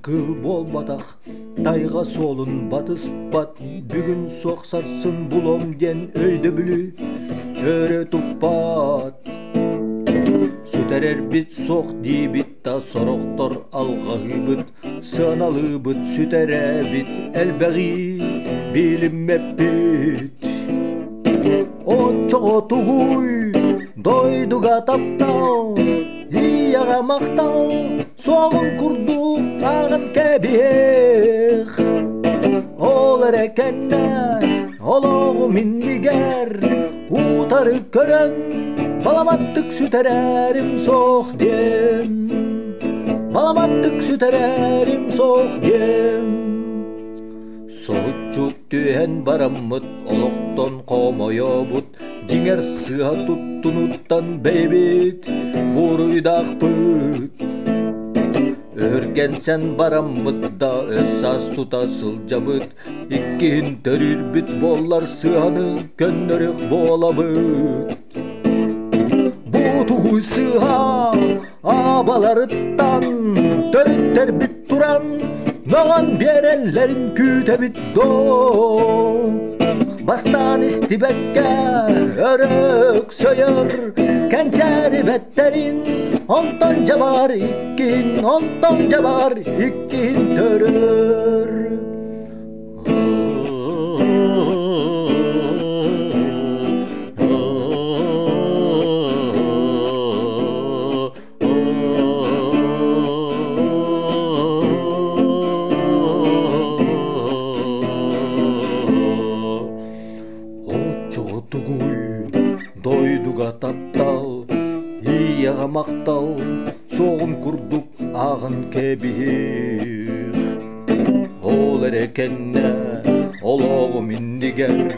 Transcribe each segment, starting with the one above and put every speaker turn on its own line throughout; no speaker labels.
Kıl bolmadak tayga solun batыс bat бүгін соқсарсын бұлом ден өйді білі өрі тұппат сөтерер бит соқ дейбіт та сороқтор алға ғыбыт сыналы бұт сөтере бит әлбәғи біліммеппіт отчоға тұғуй дойдуға таптау ияға мақтау соғын күрду ағын кәбех олар әкәнне олоғу миндигер утары көрін баламаттық сүтәрәрім соқ дем баламаттық сүтәрәрім соқ дем соғытчут түйен бараммыт олоқтон қомойобут деңер сыға туттунуттан бейбет буруйдақпыт өргенсен бараммытта өссас тутасыл жабыт иккин төрүрбүт боллар сыаны көннөрүк болабыт бутугуй сыга абаларыттан төрүттер бит туран маған берелерин күтебит до бастан истибекке өрөк сөйөр кәнчәри беттерин онтон жабар иккин төрөр дойдуға таптал ияға мақтал соғын күрдук ағын кебир ол эрекенне олоғу миндигер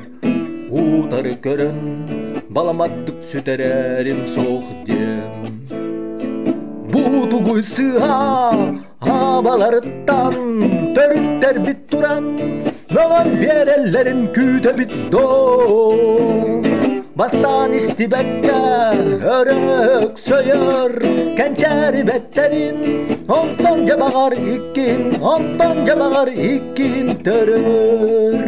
утары көрін баламаттык сүтерерим соқ дем бутугуй сыға абаларыттан төрүттер бит туран маған берелерин күтебит до бастан истибекке өрөк сөйөр кәнчәри беттерин онтон жабагар иккин төрөр